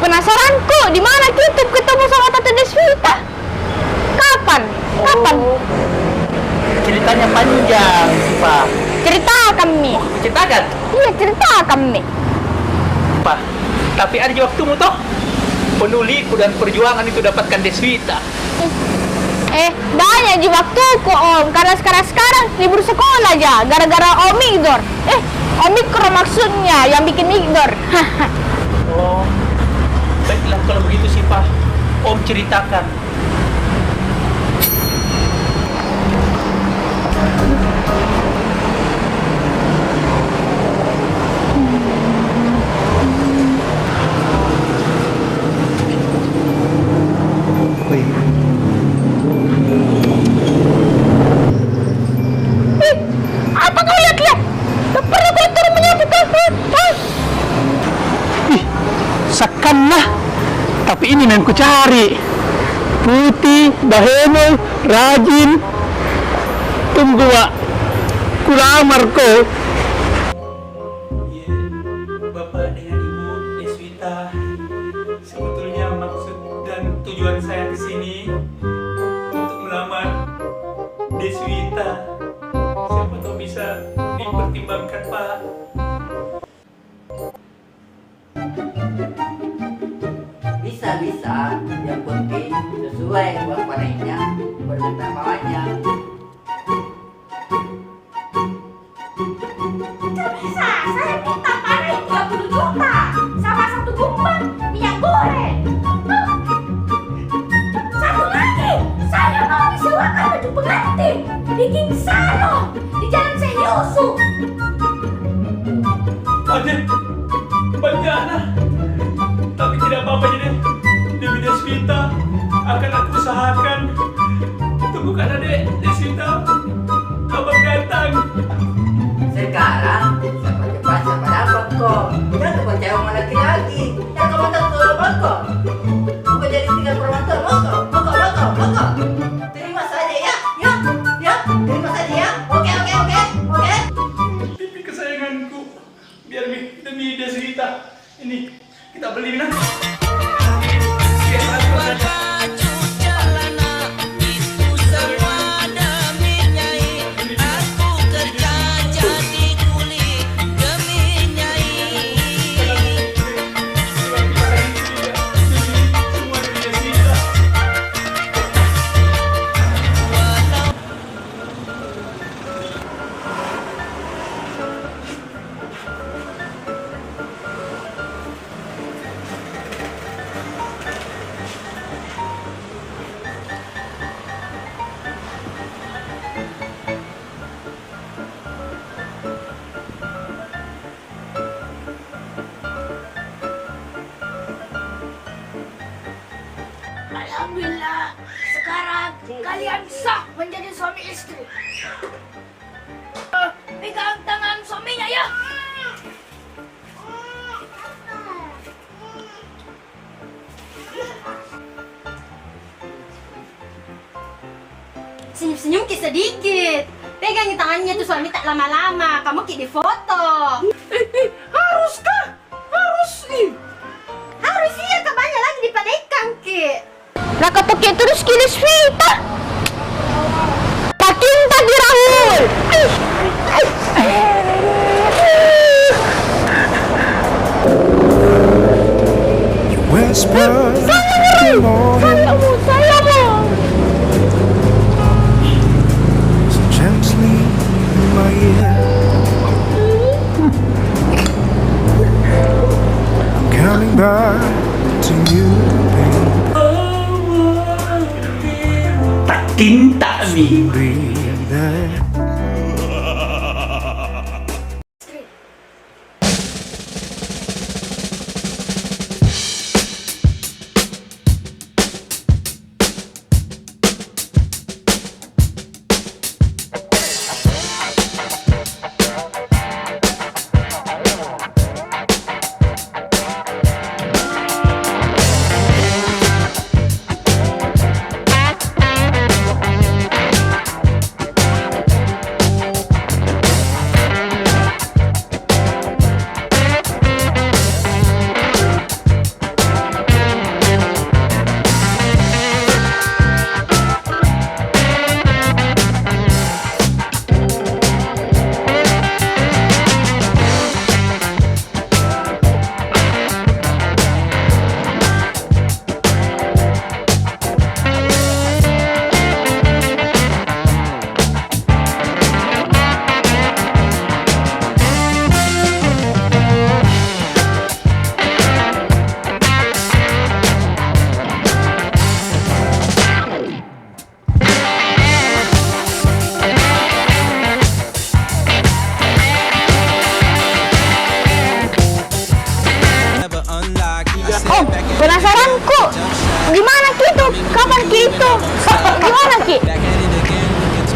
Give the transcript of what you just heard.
Penasaranku, di mana kita ketemu sama Tante Deswita? Kapan? Kapan? Ceritanya panjang, Pak. Ceritakan, Mi. Ceritakan, Iya, ceritakan, Mi. Pak. Tapi ada waktumu toh. Penuliku dan perjuangan itu dapatkan Deswita. Banyak di waktuku, Om. Karena sekarang libur sekolah aja. Gara-gara Omikron. Omikron maksudnya, yang bikin migdor. Oh, baiklah kalau begitu sih, Pak. Om ceritakan. Apa kau lihat-lihat? Tak pernah kau turun menyapu kau. Sakanlah. Tapi ini yang ku cari. Putih, baheno, rajin. Tunggu, Wak. Ku lamar kau. Bapak dengan Ibu Deswita, sebetulnya maksud dan tujuan saya ke sini untuk melamar Deswita. Siapa tahu bisa dipertimbangkan, Pak. Bisa, yang penting sesuai uang panennya permintaan bawahnya. Tidak bisa, saya minta panen 30 juta sama 1 tumbang minyak goreng. Satu lagi, saya mau disewakan baju pengantin bikin salon di Jalan Syekh Yusuf. Adik, bagaimana? Tapi tidak apa-apa, jadi Dewi Deswita akan aku usahakan. Tunggukan adek Deswita, kabar datang. Sekarang siapa cepat siapa dapat kok. Jangan percaya sama laki-laki. Yang kamu tahu tolong kok. Kau jadi tinggal perempuan moko. Terima saja ya. Terima saja ya. Oke. Pipi kesayanganku, biar demi Deswita ini kita beli nah. Alhamdulillah, sekarang kalian sah menjadi suami istri. Pegang tangan suaminya ya. Senyum-senyum ki sedikit. Pegang tangannya tuh suami tak lama-lama. Kamu ki di foto. Haruskah? Harus nih. Harus iya banyak lagi dipadekan ki. Raka pakai terus ki Deswita. Makin tadi Rahul. Whisper the morning Sayang. so gently in my ear. I'm coming back to you, baby. Tak cinta mi. Be there. Gimana Ki itu? Kapan Ki itu? Gimana Ki?